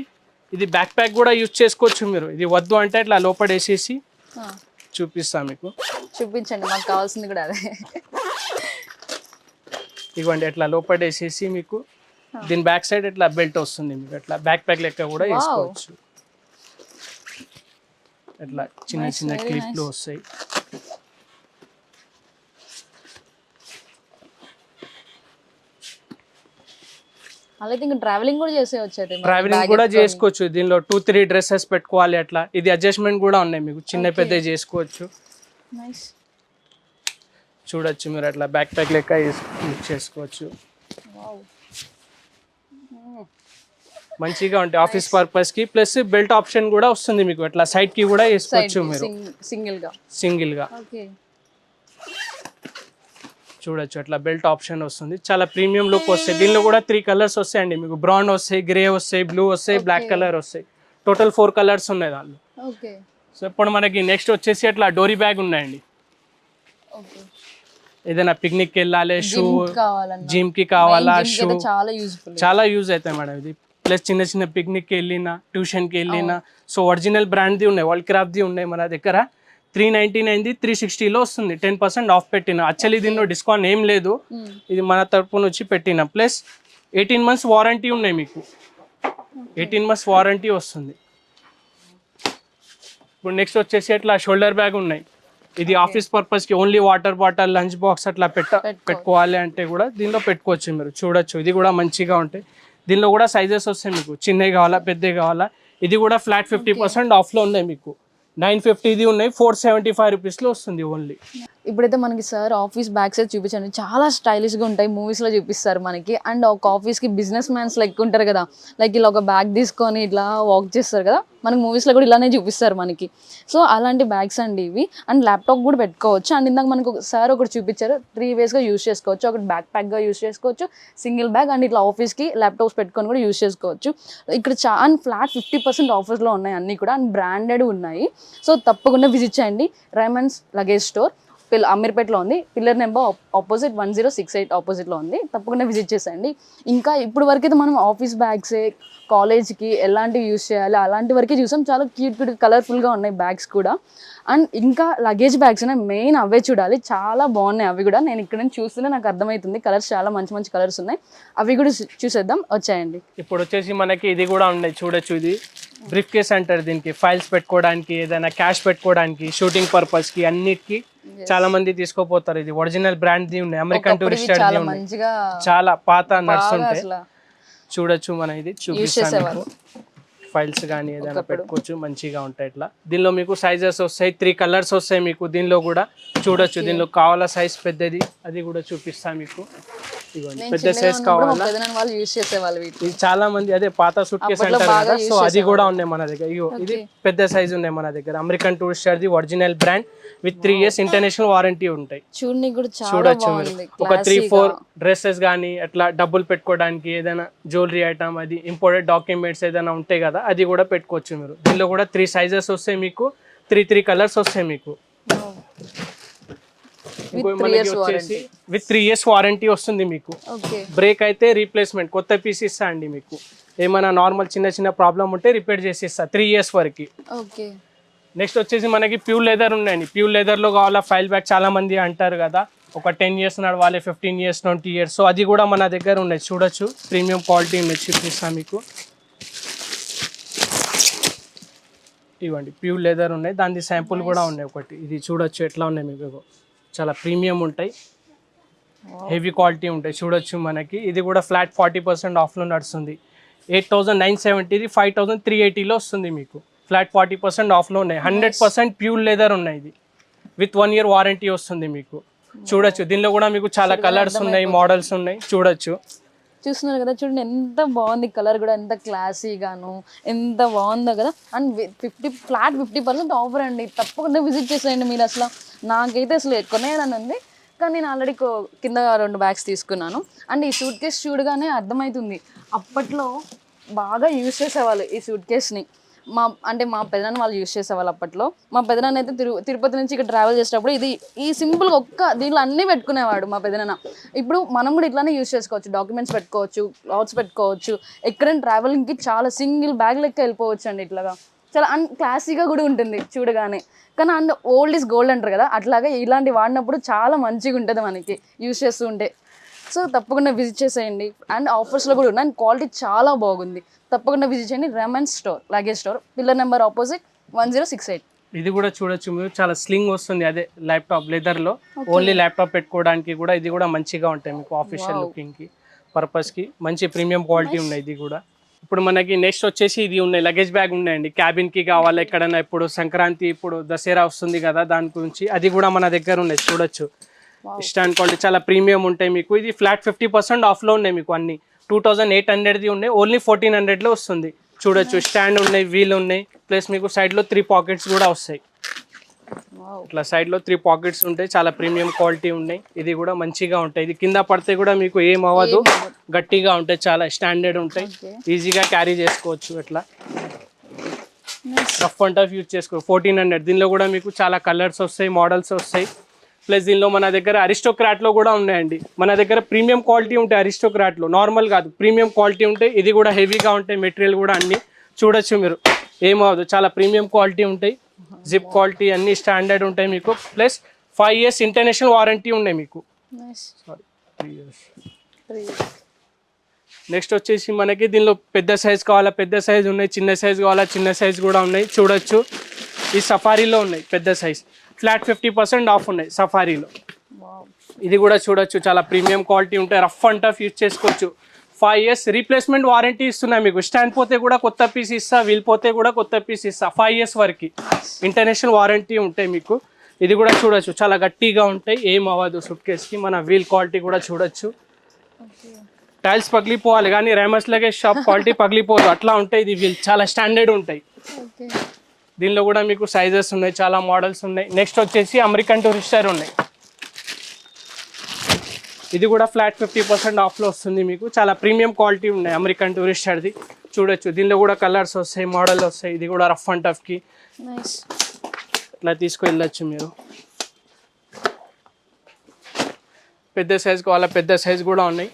ఇది బ్యాక్ ప్యాక్ కూడా యూజ్ చేసుకోవచ్చు మీరు. ఇది వద్దు అంటే ఇట్లా లోపల వేసేసి చూపిస్తా మీకు. చూపించండి, మాకు కావాల్సింది కూడా అదే. ఇవ్వండి ఎట్లా లోపల వేసేసి మీకు. దీని బ్యాక్ సైడ్ ఇట్లా బెల్ట్ వస్తుంది మీకు. అట్లా బ్యాక్ ప్యాక్ లెక్క కూడా వేసుకోవచ్చు. ఇట్లా చిన్న చిన్న క్లిప్లు వస్తాయి. అలా అయితే ఇంకా ట్రావెలింగ్ కూడా చేసేయచ్చు అయితే మరి ట్రావెలింగ్ bag కూడా ఎత్తుకొని. చేసుకోవచ్చు. దీనిలో 2-3 డ్రెస్సెస్ పెట్టుకోవాలి అట్లా. ఇది అడ్జస్ట్మెంట్ కూడా ఉన్నాయి మీకు, చిన్న పెద్ద చేసుకోవచ్చు. నైస్. చూడొచ్చు మీరు అట్లా బ్యాక్ ప్యాక్ లెక్క చేసుకోవచ్చు. వావ్. మంచిగా ఉంటాయి ఆఫీస్ పర్పస్ కి. ప్లస్ బెల్ట్ ఆప్షన్ కూడా వస్తుంది మీకు, అట్లా సైడ్ కి కూడా వేసుకోవచ్చు మీరు సింగిల్ గా. ఓకే. చూడొచ్చు అట్లా బెల్ట్ ఆప్షన్ వస్తుంది, చాలా ప్రీమియం లుక్ వస్తాయి. దీనిలో కూడా 3 కలర్స్ వస్తాయండి మీకు, బ్రౌన్ వస్తాయి, గ్రే వస్తాయి, బ్లూ వస్తాయి, బ్లాక్ కలర్ వస్తాయి. టోటల్ 4 కలర్స్ ఉన్నాయి దానిలో. ఓకే. సో ఇప్పుడు మనకి నెక్స్ట్ వచ్చేసి అట్లా డోరీ బ్యాగ్ ఉన్నాయండి. ఓకే. ఏదైనా పిక్నిక్ వెళ్ళాలి, షూ కావాలన్నా జిమ్ కి కావాలా, షూ చాలా యూజ్ఫుల్. చాలా యూజ్ అవుతాయి మేడం ఇది. ప్లస్ చిన్న చిన్న పిక్నిక్కి వెళ్ళినా, ట్యూషన్కి వెళ్ళినా. సో ఒరిజినల్ బ్రాండ్ది ఉన్నాయి, వరల్డ్ క్రాఫ్ట్ది ఉన్నాయి మన దగ్గర. 399ది 360లో వస్తుంది, 10% ఆఫ్ పెట్టిన. యాక్చువల్లీ దీనిలో డిస్కౌంట్ ఏం లేదు, ఇది మన తరపు నుంచి పెట్టిన. ప్లస్ 18 months వారంటీ ఉన్నాయి మీకు, 18 months వారంటీ వస్తుంది. ఇప్పుడు నెక్స్ట్ వచ్చేసి అట్లా షోల్డర్ బ్యాగ్ ఉన్నాయి. ఇది ఆఫీస్ పర్పస్కి only water bottle, lunch box అట్లా పెట్టుకోవాలి అంటే కూడా దీనిలో పెట్టుకోవచ్చు మీరు. చూడొచ్చు ఇది కూడా మంచిగా ఉంటాయి. దీనిలో కూడా సైజెస్ వస్తాయి మీకు, చిన్నవి కావాలా, పెద్దవి కావాలా. ఇది కూడా ఫ్లాట్ 50% ఆఫ్లో ఉన్నాయి మీకు. 950ది ఉన్నాయి, 475 రూపీస్లో వస్తుంది ఓన్లీ. ఇప్పుడైతే మనకి సార్ ఆఫీస్ బ్యాగ్స్ అయితే చూపించండి, చాలా స్టైలిష్గా ఉంటాయి, మూవీస్లో చూపిస్తారు మనకి. అండ్ ఒక ఆఫీస్కి బిజినెస్ మ్యాన్స్ లెక్క ఉంటారు కదా, లైక్ ఇలా ఒక బ్యాగ్ తీసుకొని ఇట్లా వాక్ చేస్తారు కదా, మనకి మూవీస్లో కూడా ఇలానే చూపిస్తారు మనకి. సో అలాంటి బ్యాగ్స్ అండి ఇవి. అండ్ ల్యాప్టాప్ కూడా పెట్టుకోవచ్చు. అండ్ ఇందాక మనకు సార్ ఒకటి చూపించారు, 3 waysగా యూస్ చేసుకోవచ్చు. ఒకటి బ్యాక్ ప్యాక్గా యూస్ చేసుకోవచ్చు, సింగిల్ బ్యాగ్, అండ్ ఇట్లా ఆఫీస్కి ల్యాప్టాప్స్ పెట్టుకొని కూడా యూస్ చేసుకోవచ్చు. ఇక్కడ చాలా ఫ్లాట్ 50% ఆఫర్స్లో ఉన్నాయి అన్నీ కూడా, అండ్ బ్రాండెడ్ ఉన్నాయి. సో తప్పకుండా విజిట్ చేయండి. రైమండ్స్ లగేజ్ స్టోర్ అమీర్పేటలో ఉంది, పిల్లర్ నెంబర్ ఆపోజిట్ 1068 ఆపోజిట్లో ఉంది. తప్పకుండా విజిట్ చేసేయండి. ఇంకా ఇప్పుడు వరకు అయితే మనం ఆఫీస్ బ్యాగ్సే, కాలేజ్కి ఎలాంటివి యూస్ చేయాలి అలాంటి వరకే చూసాం. చాలా క్యూట్ కలర్ఫుల్గా ఉన్నాయి బ్యాగ్స్ కూడా. అండ్ ఇంకా లగేజ్ బ్యాగ్స్ ఉన్నాయి, మెయిన్ అవే చూడాలి, చాలా బాగున్నాయి అవి కూడా. నేను ఇక్కడ నుంచి చూస్తూనే నాకు అర్థమవుతుంది, కలర్స్ చాలా మంచి మంచి కలర్స్ ఉన్నాయి, అవి కూడా చూసేద్దాం, వచ్చాయండి. ఇప్పుడు వచ్చేసి మనకి ఇది కూడా ఉన్నాయి, చూడొచ్చు. ఇది బ్రీఫ్ కేస్ అంటారు దీనికి, ఫైల్స్ పెట్టుకోవడానికి, ఏదైనా క్యాష్ పెట్టుకోవడానికి, షూటింగ్ పర్పస్కి, అన్నిటికీ చాలా మంది తీసుకోపోతారు. ఇది ఒరిజినల్ బ్రాండ్ది ఉన్నాయి, అమెరికన్ టూరిస్టర్ మంచిగా చాలా పాత నడుస్తుంటాయి. చూడొచ్చు మనం ఇది చూపిస్తాను. ఫైల్స్ కానీ ఏదైనా పెట్టుకోవచ్చు, మంచిగా ఉంటాయి ఇట్లా. దీనిలో మీకు సైజెస్ వస్తాయి, 3 కలర్స్ వస్తాయి మీకు దీనిలో కూడా. చూడొచ్చు దీనిలో కావాలా సైజ్ పెద్దది, అది కూడా చూపిస్తాను మీకు. ఇవ్వండి, పెద్ద సైజ్ కావాలా, ఇది చాలా మంది అదే పాత సూట్ కేస్ అంటారు కదా, సో అది కూడా ఉన్నాయి మన దగ్గర. ఇగో ఇది పెద్ద సైజ్ ఉన్నాయి మన దగ్గర, అమెరికన్ టూరిస్టర్ది original brand with 3 years international warranty ఉంటాయి. చూడొచ్చు మీరు. ఒక 3-4 డ్రెస్సెస్ కానీ అట్లా డబ్బులు పెట్టుకోవడానికి, ఏదైనా జ్యువెలరీ ఐటమ్, అది ఇంపోర్టెడ్ డాక్యుమెంట్స్ ఏదైనా ఉంటాయి కదా, అది కూడా పెట్టుకోవచ్చు మీరు. దీనిలో కూడా 3 sizes వస్తాయి మీకు, 3 కలర్స్ వస్తాయి మీకు. విత్ 3 years వారంటీ వస్తుంది మీకు. బ్రేక్ అయితే రీప్లేస్మెంట్, కొత్త పీస్ ఇస్తా అండి మీకు. ఏమైనా నార్మల్ చిన్న చిన్న ప్రాబ్లం ఉంటే రిపేర్ చేసి ఇస్తా 3 years వరకు. నెక్స్ట్ వచ్చేసి మనకి ప్యూర్ లెదర్ ఉన్నాయండి. ప్యూర్ లెదర్లో కావాలా ఫైల్ బ్యాగ్, చాలా మంది అంటారు కదా, ఒక 10 years నడవాలి, 15 years 20 years. సో అది కూడా మన దగ్గర ఉన్నాయి. చూడొచ్చు ప్రీమియం క్వాలిటీ ఉన్నాయి, చూపిస్తాను మీకు. ఇవ్వండి ప్యూర్ లెదర్ ఉన్నాయి, దాని శాంపుల్ కూడా ఉన్నాయి ఒకటి. ఇది చూడొచ్చు ఎట్లా ఉన్నాయి మీకు, చాలా ప్రీమియం ఉంటాయి, హెవీ క్వాలిటీ ఉంటాయి. చూడొచ్చు మనకి ఇది కూడా ఫ్లాట్ 40% ఆఫ్లో నడుస్తుంది. 8,970ది 5,380లో వస్తుంది మీకు. ఫ్లాట్ 40% ఆఫ్లో ఉన్నాయి. 100% ప్యూర్ లెదర్ ఉన్నాయి. ఇది విత్ 1 year వారంటీ వస్తుంది మీకు. చూడొచ్చు దీనిలో కూడా మీకు చాలా కలర్స్ ఉన్నాయి, మోడల్స్ ఉన్నాయి. చూస్తున్నారు కదా, చూడండి ఎంత బాగుంది, కలర్ కూడా ఎంత క్లాసీగాను ఎంత బాగుందో కదా. అండ్ ఫ్లాట్ 50% ఆఫర్ అండి, తప్పకుండా విజిట్ చేసేయండి మీరు. అసలు నాకైతే అసలు కొనేయాలని ఉంది, కానీ నేను ఆల్రెడీ కింద 2 bags తీసుకున్నాను. అండ్ ఈ సూట్ కేస్ చూడగానే అర్థమవుతుంది, అప్పట్లో బాగా యూజ్ చేసేవాళ్ళు ఈ సూట్ కేస్ని. మా పెదనాన్న వాళ్ళు యూజ్ చేసేవాళ్ళు అప్పట్లో. మా పెదనాన్న అయితే తిరుపతి నుంచి ఇక్కడ ట్రావెల్ చేసేటప్పుడు ఈ సింపుల్గా దీంట్లో అన్నీ పెట్టుకునేవాడు మా పెదనాన్న. ఇప్పుడు మనం కూడా ఇట్లానే యూజ్ చేసుకోవచ్చు, డాక్యుమెంట్స్ పెట్టుకోవచ్చు, క్లాత్స్ పెట్టుకోవచ్చు, ఎక్కడైనా ట్రావెలింగ్కి చాలా సింగిల్ బ్యాగ్ లెక్క వెళ్ళిపోవచ్చు అండి. ఇట్లాగా చాలా క్లాసీగా కూడా ఉంటుంది చూడగానే. కానీ అండ్ ఓల్డ్ ఈజ్ గోల్డ్ అంటారు కదా, అట్లాగే ఇలాంటి వాడినప్పుడు చాలా మంచిగా ఉంటుంది మనకి యూజ్ చేస్తూ ఉంటే. సో తప్పకుండా విజిట్ చేసేయండి. అండ్ ఆఫర్స్లో కూడా ఉన్నాయి, అండ్ క్వాలిటీ చాలా బాగుంది. తప్పకుండా విజిట్ చేయండి. Raymonds store, luggage store, pillar number opposite 1068. ఇది కూడా చూడొచ్చు మీరు, చాలా స్లింగ్ వస్తుంది, అదే ల్యాప్టాప్ లెదర్లో. ఓన్లీ ల్యాప్టాప్ పెట్టుకోవడానికి కూడా ఇది కూడా మంచిగా ఉంటాయి మీకు, ఆఫీషియల్ లుకింగ్కి. పర్పస్కి మంచి ప్రీమియం క్వాలిటీ ఉన్నాయి ఇది కూడా. ఇప్పుడు మనకి నెక్స్ట్ వచ్చేసి ఇది ఉన్నాయి, లగేజ్ బ్యాగ్ ఉన్నాయండి. క్యాబిన్కి కావాలి ఎక్కడైనా, ఇప్పుడు సంక్రాంతి ఇప్పుడు దసరా వస్తుంది కదా దాని గురించి, అది కూడా మన దగ్గర ఉన్నాయి చూడొచ్చు. స్టాండ్ క్వాలిటీ చాలా ప్రీమియం ఉంటాయి మీకు. ఇది ఫ్లాట్ 50% ఆఫ్లో ఉన్నాయి మీకు అన్ని. 2800ది ఉన్నాయి, ఓన్లీ 1400లో వస్తుంది చూడొచ్చు. స్టాండ్ ఉన్నాయి, వీల్ ఉన్నాయి, ప్లస్ మీకు సైడ్లో 3 పాకెట్స్ కూడా వస్తాయి. ఇట్లా సైడ్లో 3 పాకెట్స్ ఉంటాయి, చాలా ప్రీమియం క్వాలిటీ ఉన్నాయి. ఇది కూడా మంచిగా ఉంటాయి. ఇది కింద పడితే కూడా మీకు ఏం అవ్వదు, గట్టిగా ఉంటాయి, చాలా స్టాండర్డ్ ఉంటాయి, ఈజీగా క్యారీ చేసుకోవచ్చు. ఇట్లా రఫ్ అండ్ టఫ్ యూజ్ చేసుకోవచ్చు. 1400. దీనిలో కూడా మీకు చాలా కలర్స్ వస్తాయి, మోడల్స్ వస్తాయి. ప్లస్ దీనిలో మన దగ్గర అరిస్టోక్రాట్లో కూడా ఉన్నాయండి. మన దగ్గర ప్రీమియం క్వాలిటీ ఉంటాయి అరిస్టోక్రాట్లో, నార్మల్ కాదు, ప్రీమియం క్వాలిటీ ఉంటాయి. ఇది కూడా హెవీగా ఉంటాయి, మెటీరియల్ కూడా అన్ని చూడొచ్చు మీరు, ఏమవదు, చాలా ప్రీమియం క్వాలిటీ ఉంటాయి. జిప్ క్వాలిటీ అన్ని స్టాండర్డ్ ఉంటాయి మీకు. ప్లస్ 5 years ఇంటర్నేషనల్ వారంటీ ఉన్నాయి మీకు. Sorry 3 years. నెక్స్ట్ వచ్చేసి మనకి దీనిలో పెద్ద సైజ్ కావాలా, పెద్ద సైజ్ ఉన్నాయి, చిన్న సైజ్ కావాలా, చిన్న సైజ్ కూడా ఉన్నాయి చూడొచ్చు. ఈ సఫారీలో ఉన్నాయి పెద్ద సైజ్, ఫ్లాట్ 50% ఆఫ్ ఉన్నాయి సఫారీలో. ఇది కూడా చూడొచ్చు, చాలా ప్రీమియం క్వాలిటీ ఉంటాయి, రఫ్ అండ్ టఫ్ యూజ్ చేసుకోవచ్చు. 5 years రీప్లేస్మెంట్ వారంటీ ఇస్తున్నా మీకు. స్టాండ్ పోతే కూడా కొత్త పీస్ ఇస్తా, వీల్ పోతే కూడా కొత్త పీస్ ఇస్తా. 5 years వరకు ఇంటర్నేషనల్ వారంటీ ఉంటాయి మీకు. ఇది కూడా చూడొచ్చు, చాలా గట్టిగా ఉంటాయి, ఏం అవ్వదు సూట్ కేస్కి. మన వీల్ క్వాలిటీ కూడా చూడొచ్చు. టైల్స్ పగిలిపోవాలి కానీ రేమస్ లగేజ్ షాప్ క్వాలిటీ పగిలిపోదు, అట్లా ఉంటాయి. ఇది వీల్ చాలా స్టాండర్డ్ ఉంటాయి. దీనిలో కూడా మీకు సైజెస్ ఉన్నాయి, చాలా మోడల్స్ ఉన్నాయి. నెక్స్ట్ వచ్చేసి అమెరికన్ టూరిస్టర్ ఉన్నాయి. ఇది కూడా ఫ్లాట్ 50% ఆఫ్లో వస్తుంది మీకు. చాలా ప్రీమియం క్వాలిటీ ఉన్నాయి అమెరికన్ టూరిస్టర్ది చూడొచ్చు. దీనిలో కూడా కలర్స్ వస్తాయి, మోడల్ వస్తాయి. ఇది కూడా రఫ్ అండ్ టఫ్కి ఇట్లా తీసుకువెళ్ళచ్చు మీరు. పెద్ద సైజ్ కావాలా, పెద్ద సైజ్ కూడా ఉన్నాయి.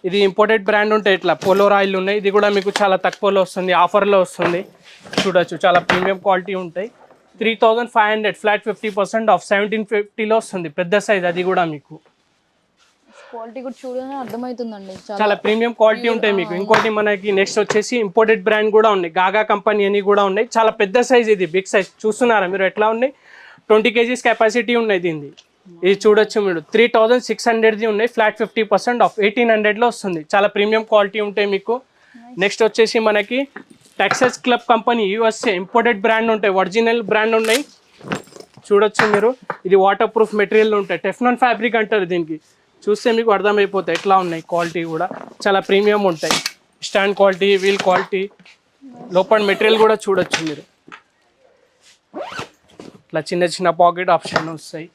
ఇది ఇంపోర్టెడ్ బ్రాండ్ ఉంటాయి, ఇట్లా పోలో రాయిల్ ఉన్నాయి. ఇది కూడా మీకు చాలా తక్కువలో వస్తుంది, ఆఫర్లో వస్తుంది చూడొచ్చు. చాలా ప్రీమియం క్వాలిటీ ఉంటాయి. 3500 ఫ్లాట్ 50% ఆఫ్ 1750లో వస్తుంది పెద్ద సైజ్. అది కూడా మీకు క్వాలిటీ కూడా చూడగానే అర్థమవుతుందండి, చాలా ప్రీమియం క్వాలిటీ ఉంటాయి మీకు. ఇంకోటి మనకి నెక్స్ట్ వచ్చేసి ఇంపోర్టెడ్ బ్రాండ్ కూడా ఉన్నాయి, గాగా కంపెనీ అని కూడా ఉన్నాయి. చాలా పెద్ద సైజ్, ఇది బిగ్ సైజ్ చూస్తున్నారా మీరు ఎట్లా ఉన్నాయి. 20 kgs కెపాసిటీ ఉన్నాయి దీనిది. ఇది చూడొచ్చు మీరు. 3600ది ఉన్నాయి, ఫ్లాట్ 50% ఆఫ్ 1800లో వస్తుంది. చాలా ప్రీమియం క్వాలిటీ ఉంటాయి మీకు. నెక్స్ట్ వచ్చేసి మనకి Texas club company USA imported brand ఉంటాయి, ఒరిజినల్ బ్రాండ్ ఉన్నాయి చూడొచ్చు మీరు. ఇది వాటర్ ప్రూఫ్ మెటీరియల్ ఉంటాయి, టెఫ్లాన్ ఫ్యాబ్రిక్ అంటారు దీనికి. చూస్తే మీకు అర్థమైపోతాయి ఎట్లా ఉన్నాయి. క్వాలిటీ కూడా చాలా ప్రీమియం ఉంటాయి, స్టాండ్ క్వాలిటీ, వీల్ క్వాలిటీ, లోపల మెటీరియల్ కూడా చూడొచ్చు మీరు. ఇట్లా చిన్న చిన్న పాకెట్ ఆప్షన్ వస్తాయి.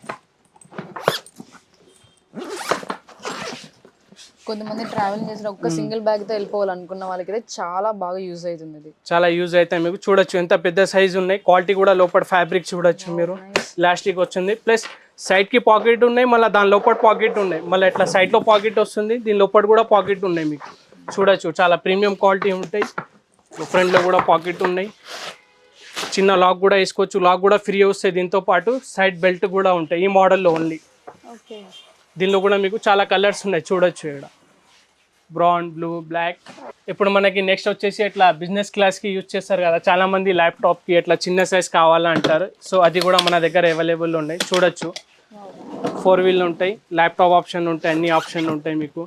కొంతమంది ట్రావెలింగ్ చేసిన ఒక్క సింగిల్ బ్యాగ్తో వెళ్ళిపోవాలనుకున్న వాళ్ళకి అయితే చాలా బాగా యూజ్ అవుతుంది. ఇది చాలా యూజ్ అవుతాయి మీకు. చూడొచ్చు ఎంత పెద్ద సైజ్ ఉన్నాయి. క్వాలిటీ కూడా లోపల ఫ్యాబ్రిక్ చూడొచ్చు మీరు, ఎలాస్టిక్ వచ్చింది. ప్లస్ సైడ్కి పాకెట్ ఉన్నాయి, మళ్ళీ దాని లోపల పాకెట్ ఉన్నాయి, మళ్ళీ ఇట్లా సైడ్లో పాకెట్ వస్తుంది, దీని లోపల కూడా పాకెట్ ఉన్నాయి మీకు చూడొచ్చు. చాలా ప్రీమియం క్వాలిటీ ఉంటాయి. ఫ్రంట్లో కూడా పాకెట్ ఉన్నాయి, చిన్న లాక్ కూడా వేసుకోవచ్చు, లాక్ కూడా ఫ్రీ వస్తాయి. దీంతో పాటు సైడ్ బెల్ట్ కూడా ఉంటాయి ఈ మోడల్లో ఓన్లీ. దీనిలో కూడా మీకు చాలా కలర్స్ ఉన్నాయి చూడొచ్చు. ఇక్కడ బ్రౌన్, బ్లూ, బ్లాక్. ఇప్పుడు మనకి నెక్స్ట్ వచ్చేసి ఇట్లా బిజినెస్ క్లాస్కి యూజ్ చేస్తారు కదా చాలామంది, ల్యాప్టాప్కి ఇట్లా చిన్న సైజ్ కావాలంటారు. సో అది కూడా మన దగ్గర అవైలబుల్ ఉన్నాయి చూడొచ్చు. 4 wheel ఉంటాయి, ల్యాప్టాప్ ఆప్షన్ ఉంటాయి, అన్ని ఆప్షన్ ఉంటాయి మీకు.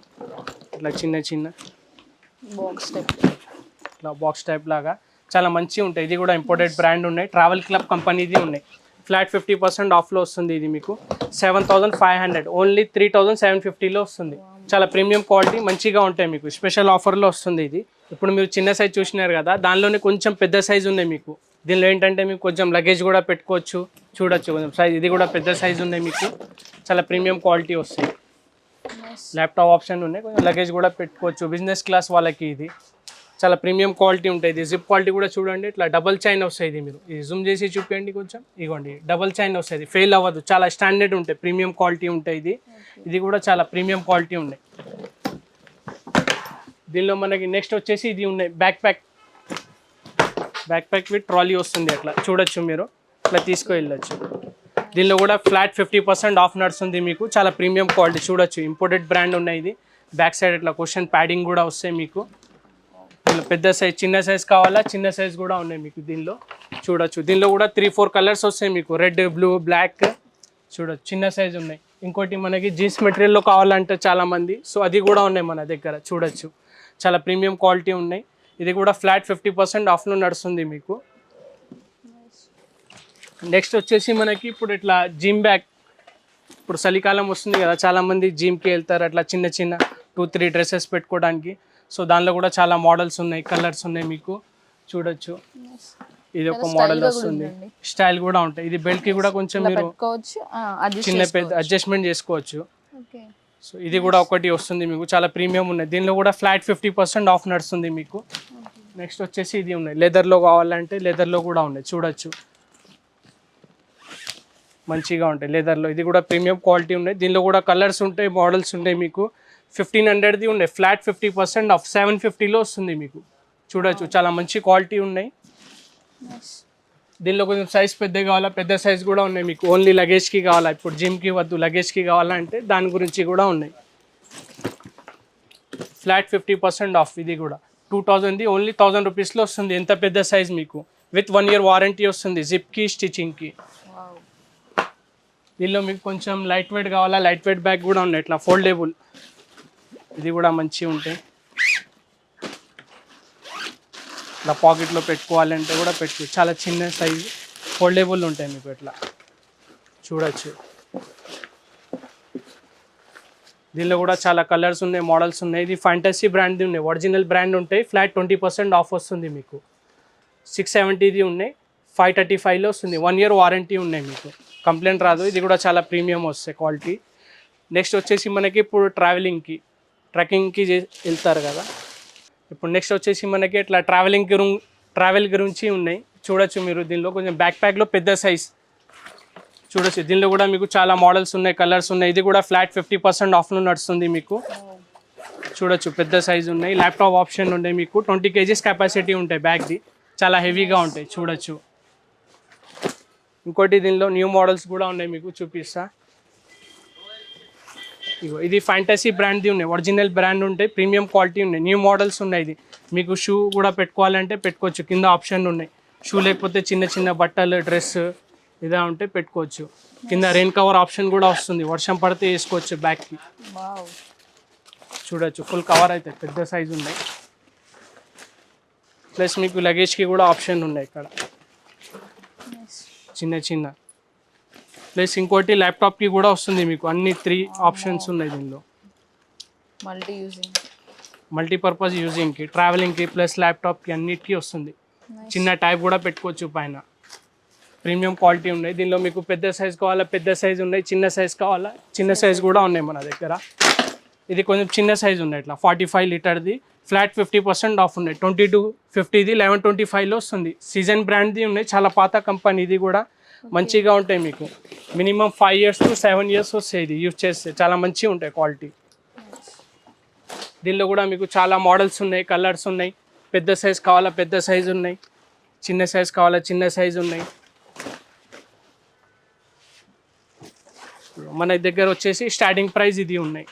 ఇట్లా చిన్న చిన్న బాక్స్ టైప్, ఇట్లా బాక్స్ టైప్ లాగా చాలా మంచిగా ఉంటాయి. ఇది కూడా ఇంపోర్టెడ్ బ్రాండ్ ఉన్నాయి, ట్రావెల్ క్లబ్ కంపెనీది ఉన్నాయి. ఫ్లాట్ 50% ఆఫ్లో వస్తుంది. ఇది మీకు 7500, ఓన్లీ 3750లో వస్తుంది. చాలా ప్రీమియం క్వాలిటీ మంచిగా ఉంటాయి మీకు. స్పెషల్ ఆఫర్లో వస్తుంది ఇది. ఇప్పుడు మీరు చిన్న సైజ్ చూసినారు కదా, దానిలోనే కొంచెం పెద్ద సైజ్ ఉన్నాయి మీకు. దీనిలో ఏంటంటే మీకు కొంచెం లగేజ్ కూడా పెట్టుకోవచ్చు చూడొచ్చు. కొంచెం సైజ్ ఇది కూడా పెద్ద సైజ్ ఉన్నాయి మీకు. చాలా ప్రీమియం క్వాలిటీ వస్తుంది. ల్యాప్టాప్ ఆప్షన్ ఉన్నాయి, కొంచెం లగేజ్ కూడా పెట్టుకోవచ్చు బిజినెస్ క్లాస్ వాళ్ళకి. ఇది చాలా ప్రీమియం క్వాలిటీ ఉంటుంది. ఇది జిప్ క్వాలిటీ కూడా చూడండి, ఇట్లా డబల్ చైన్ వస్తాయి. ఇది మీరు ఇది జూమ్ చేసి చూపించండి కొంచెం. ఇగోండి డబల్ చైన్ వస్తుంది, ఫెయిల్ అవ్వదు, చాలా స్టాండర్డ్ ఉంటాయి, ప్రీమియం క్వాలిటీ ఉంటాయి. ఇది కూడా చాలా ప్రీమియం క్వాలిటీ ఉన్నాయి. దీనిలో మనకి నెక్స్ట్ వచ్చేసి ఇది ఉన్నాయి బ్యాక్ ప్యాక్ విత్ ట్రాలీ వస్తుంది. అట్లా చూడొచ్చు మీరు, ఇట్లా తీసుకువెళ్ళచ్చు. దీనిలో కూడా ఫ్లాట్ 50% ఆఫ్ నడుస్తుంది మీకు. చాలా ప్రీమియం క్వాలిటీ చూడొచ్చు, ఇంపోర్టెడ్ బ్రాండ్ ఉన్నాయి. ఇది బ్యాక్ సైడ్ ఇట్లా క్వశ్చన్ ప్యాడింగ్ కూడా వస్తాయి మీకు. పెద్ద సైజ్, చిన్న సైజ్ కావాలా, చిన్న సైజ్ కూడా ఉన్నాయి మీకు. దీనిలో చూడొచ్చు. దీనిలో కూడా 3-4 కలర్స్ వస్తాయి మీకు, రెడ్, బ్లూ, బ్లాక్ చూడొచ్చు. చిన్న సైజ్ ఉన్నాయి. ఇంకోటి మనకి జీన్స్ మెటీరియల్లో కావాలంటే చాలామంది, సో అది కూడా ఉన్నాయి మన దగ్గర చూడొచ్చు. చాలా ప్రీమియం క్వాలిటీ ఉన్నాయి. ఇది కూడా ఫ్లాట్ 50% ఆఫ్లో నడుస్తుంది మీకు. నెక్స్ట్ వచ్చేసి మనకి ఇప్పుడు ఇట్లా జిమ్ బ్యాగ్, ఇప్పుడు చలికాలం వస్తుంది కదా, చాలామంది జిమ్కి వెళ్తారు అట్లా చిన్న చిన్న 2-3 డ్రెస్సెస్ పెట్టుకోవడానికి. సో దానిలో కూడా చాలా మోడల్స్ ఉన్నాయి, కలర్స్ ఉన్నాయి మీకు చూడొచ్చు. ఇది ఒక మోడల్ వస్తుంది, స్టైల్ కూడా ఉంటాయి. ఇది బెల్ట్ కి కూడా కొంచెం మీరు చిన్న పెద్ద అడ్జస్ట్మెంట్ చేసుకోవచ్చు. సో ఇది కూడా ఒకటి వస్తుంది మీకు, చాలా ప్రీమియం ఉన్నాయి. దీనిలో కూడా ఫ్లాట్ 50% ఆఫ్ నడుస్తుంది మీకు. నెక్స్ట్ వచ్చేసి ఇది ఉన్నాయి, లెదర్లో కావాలంటే లెదర్లో కూడా ఉన్నాయి చూడొచ్చు, మంచిగా ఉంటాయి లెదర్లో. ఇది కూడా ప్రీమియం క్వాలిటీ ఉన్నాయి. దీనిలో కూడా కలర్స్ ఉంటాయి, మోడల్స్ ఉంటాయి మీకు. 1500ది ఉన్నాయి, ఫ్లాట్ 50% ఆఫ్ 750లో వస్తుంది మీకు చూడొచ్చు. చాలా మంచి క్వాలిటీ ఉన్నాయి. దీనిలో కొంచెం సైజ్ పెద్ద కావాలా, పెద్ద సైజ్ కూడా ఉన్నాయి మీకు. ఓన్లీ లగేజ్కి కావాలా, ఇప్పుడు జిమ్కి వద్దు లగేజ్కి కావాలంటే దాని గురించి కూడా ఉన్నాయి. Flat 50% of. ఇది కూడా 2000ది ఓన్లీ 1000 రూపీస్లో వస్తుంది. ఎంత పెద్ద సైజ్ మీకు, విత్ 1 year వారంటీ వస్తుంది జిప్కి స్టిచ్చింగ్కి. దీనిలో మీకు కొంచెం లైట్ వెయిట్ కావాలా, లైట్ వెయిట్ బ్యాగ్ కూడా ఉన్నాయి ఇట్లా ఫోల్డబుల్. ఇది కూడా మంచిగా ఉంటాయి. ఇట్లా పాకెట్లో పెట్టుకోవాలంటే కూడా పెట్టుకోవచ్చు. చాలా చిన్న సైజు ఫోల్డబుల్ ఉంటాయి మీకు ఇట్లా చూడొచ్చు. దీనిలో కూడా చాలా కలర్స్ ఉన్నాయి, మోడల్స్ ఉన్నాయి. ఇది ఫ్యాంటసీ బ్రాండ్ది ఉన్నాయి, ఒరిజినల్ బ్రాండ్ ఉంటాయి. ఫ్లాట్ 20% ఆఫ్ వస్తుంది మీకు. 670ది ఉన్నాయి, 535లో వస్తుంది. 1 year వారంటీ ఉన్నాయి మీకు, కంప్లైంట్ రాదు. ఇది కూడా చాలా ప్రీమియం వస్తాయి క్వాలిటీ. నెక్స్ట్ వచ్చేసి మనకి ఇప్పుడు ట్రావెలింగ్కి ట్రెక్కింగ్కి వెళ్తారు కదా, ఇప్పుడు నెక్స్ట్ వచ్చేసి మనకి ఇట్లా ట్రావెల్ గురించి ఉన్నాయి చూడొచ్చు మీరు. దీనిలో కొంచెం బ్యాక్ ప్యాక్లో పెద్ద సైజ్ చూడొచ్చు. దీనిలో కూడా మీకు చాలా మోడల్స్ ఉన్నాయి, కలర్స్ ఉన్నాయి. ఇది కూడా ఫ్లాట్ 50% ఆఫ్లో నడుస్తుంది మీకు చూడొచ్చు. పెద్ద సైజు ఉన్నాయి, ల్యాప్టాప్ ఆప్షన్ ఉన్నాయి మీకు. 20 kgs కెపాసిటీ ఉంటాయి బ్యాగ్ది, చాలా హెవీగా ఉంటాయి చూడొచ్చు. ఇంకోటి దీనిలో న్యూ మోడల్స్ కూడా ఉన్నాయి మీకు చూపిస్తా. ఇగో ఇది ఫ్యాంటసీ బ్రాండ్ది ఉన్నాయి, ఒరిజినల్ బ్రాండ్ ఉంటాయి, ప్రీమియం క్వాలిటీ ఉన్నాయి, న్యూ మోడల్స్ ఉన్నాయి. ఇది మీకు షూ కూడా పెట్టుకోవాలంటే పెట్టుకోవచ్చు, కింద ఆప్షన్ ఉన్నాయి. షూ లేకపోతే చిన్న చిన్న బట్టలు డ్రెస్ ఇదా ఉంటే పెట్టుకోవచ్చు. కింద రెయిన్ కవర్ ఆప్షన్ కూడా వస్తుంది, వర్షం పడితే వేసుకోవచ్చు బ్యాగ్కి చూడొచ్చు. ఫుల్ కవర్ అయితే పెద్ద సైజు ఉన్నాయి. ప్లస్ మీకు లగేజ్కి కూడా ఆప్షన్ ఉన్నాయి ఇక్కడ చిన్న చిన్న. ప్లస్ ఇంకోటి ల్యాప్టాప్కి కూడా వస్తుంది మీకు, అన్ని 3 ఆప్షన్స్ ఉన్నాయి దీనిలో. మల్టీపర్పస్ యూజింగ్కి, ట్రావెలింగ్కి ప్లస్ ల్యాప్టాప్కి అన్నిటికీ వస్తుంది. చిన్న టైప్ కూడా పెట్టుకోవచ్చు పైన. ప్రీమియం క్వాలిటీ ఉన్నాయి. దీనిలో మీకు పెద్ద సైజ్ కావాలా, పెద్ద సైజ్ ఉన్నాయి. చిన్న సైజ్ కావాలా, చిన్న సైజ్ కూడా ఉన్నాయి మన దగ్గర. ఇది కొంచెం చిన్న సైజ్ ఉన్నాయి ఇట్లా 45 లీటర్ది. ఫ్లాట్ 50% ఆఫ్ ఉన్నాయి. 2250ది 1125లో వస్తుంది. సీజన్ బ్రాండ్ది ఉన్నాయి, చాలా పాత కంపెనీ. ఇది కూడా మంచిగా ఉంటాయి మీకు. మినిమం 5 years to 7 years వస్తాయి ఇది యూజ్ చేస్తే, చాలా మంచిగా ఉంటాయి క్వాలిటీ. దీనిలో కూడా మీకు చాలా మోడల్స్ ఉన్నాయి, కలర్స్ ఉన్నాయి. పెద్ద సైజ్ కావాలా, పెద్ద సైజు ఉన్నాయి. చిన్న సైజ్ కావాలా, చిన్న సైజు ఉన్నాయి. మన దగ్గర వచ్చేసి స్టార్టింగ్ ప్రైస్ ఇది ఉన్నాయి,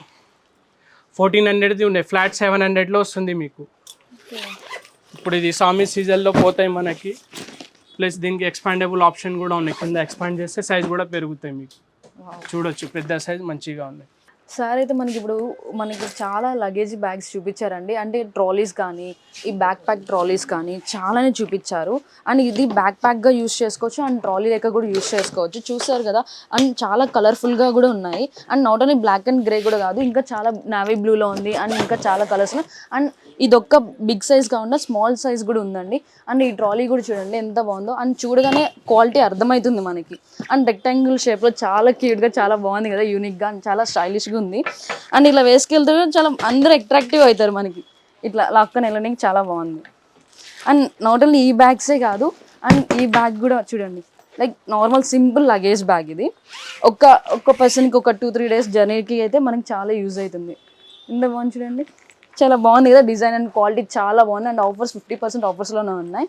1400ది ఉన్నాయి. ఫ్లాట్ 700లో వస్తుంది మీకు. ఇప్పుడు ఇది సామీ సీజన్లో పోతాయి మనకి. ప్లస్ దీనికి ఎక్స్పాండబుల్ ఆప్షన్ కూడా ఉన్నాయి, కింద ఎక్స్పాండ్ చేస్తే సైజ్ కూడా పెరుగుతాయి మీకు చూడొచ్చు. పెద్ద సైజ్ మంచిగా ఉన్నాయి. సార్ అయితే మనకి చాలా లగేజ్ బ్యాగ్స్ చూపించారండి. అంటే ట్రాలీస్ కానీ, ఈ బ్యాక్ ప్యాక్ ట్రాలీస్ కానీ చాలానే చూపించారు. అండ్ ఇది బ్యాక్ ప్యాక్గా యూస్ చేసుకోవచ్చు, అండ్ ట్రాలీ లెక్క కూడా యూస్ చేసుకోవచ్చు. చూసారు కదా, అండ్ చాలా కలర్ఫుల్గా కూడా ఉన్నాయి. And not only black and grey కూడా కాదు, ఇంకా చాలా నావీ బ్లూలో ఉంది. అండ్ ఇంకా చాలా కలర్స్ ఉన్నాయి. అండ్ ఇదొక్క బిగ్ సైజ్ కాకుండా స్మాల్ సైజ్ కూడా ఉందండి. అండ్ ఈ ట్రాలీ కూడా చూడండి ఎంత బాగుందో. అండ్ చూడగానే క్వాలిటీ అర్థమవుతుంది మనకి. అండ్ రెక్టాంగిల్ షేప్లో చాలా క్యూట్గా, చాలా బాగుంది కదా, యూనిక్గా అండ్ చాలా స్టైలిష్గా ఉంది. అండ్ ఇలా వేసుకెళ్తే చాలా అందరూ అట్రాక్టివ్ అవుతారు మనకి, ఇట్లా లాక్కొని వెళ్ళడానికి చాలా బాగుంది. అండ్ నాట్ ఓన్లీ ఈ బ్యాగ్సే కాదు, అండ్ ఈ బ్యాగ్ కూడా చూడండి, like normal simple luggage bag. ఇది ఒక్క పర్సన్కి ఒక 2-3 days జర్నీకి అయితే మనకి చాలా యూజ్ అవుతుంది. ఎంత బాగుంది చూడండి, చాలా బాగుంది కదా డిజైన్. అండ్ క్వాలిటీ చాలా బాగుంది. అండ్ ఆఫర్స్ 50% ఆఫర్స్లోనే ఉన్నాయి.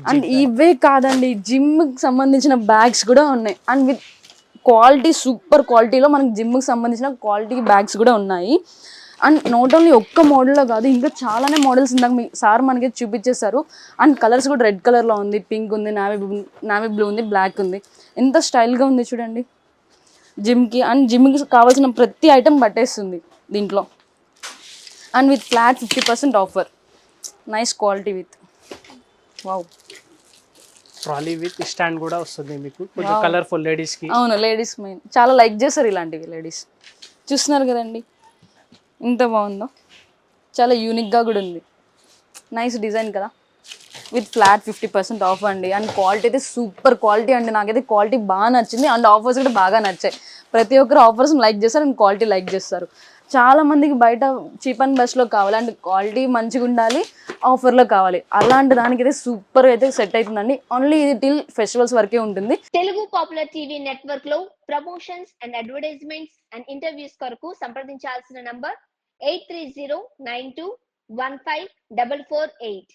అండ్ ఇవే కాదండి, జిమ్కి సంబంధించిన బ్యాగ్స్ కూడా ఉన్నాయి. అండ్ విత్ క్వాలిటీ, సూపర్ క్వాలిటీలో మనకి జిమ్కి సంబంధించిన క్వాలిటీ బ్యాగ్స్ కూడా ఉన్నాయి. అండ్ నాట్ ఓన్లీ ఒక్క మోడల్లో కాదు, ఇంకా చాలానే మోడల్స్ ఇందాక మీ సార్ మనకి చూపించేశారు. అండ్ కలర్స్ కూడా రెడ్ కలర్లో ఉంది, పింక్ ఉంది, నావీ బ్లూ ఉంది, బ్లాక్ ఉంది. ఎంత స్టైల్గా ఉంది చూడండి. జిమ్కి అండ్ జిమ్కి కావాల్సిన ప్రతి ఐటెం పట్టేస్తుంది దీంట్లో. And with flat 50% offer. Nice quality with wow. Trolley with stand కూడా వస్తుంది మీకు, కొంచెం కలర్ఫుల్ లేడీస్కి. అవును, లేడీస్ మెయిన్ చాలా లైక్ చేస్తారు ఇలాంటివి లేడీస్. చూస్తున్నారు కదండి ఇంత బాగుందో, చాలా యూనిక్గా కూడా ఉంది. నైస్ డిజైన్ కదా. విత్ ఫ్లాట్ 50% ఆఫ్ అండి. అండ్ క్వాలిటీ అయితే సూపర్ క్వాలిటీ అండి. నాకైతే క్వాలిటీ బాగా నచ్చింది అండ్ ఆఫర్స్ కూడా బాగా నచ్చాయి. ప్రతి ఒక్కరు ఆఫర్స్ లైక్ చేస్తారు అండ్ క్వాలిటీ లైక్ చేస్తారు. చాలా మందికి బయట చీప్ అండ్ బెస్ట్లో కావాలి అండ్ క్వాలిటీ మంచిగా ఉండాలి, ఆఫర్లో కావాలి. అలాంటి దానికైతే సూపర్ అయితే సెట్ అవుతుందండి. ఓన్లీ ఇది టిల్ ఫెస్టివల్స్ వరకే ఉంటుంది. తెలుగు పాపులర్ టీవీ నెట్వర్క్ లో promotions and advertisements and interviews కొరకు సంప్రదించాల్సిన నంబర్ 8309215448.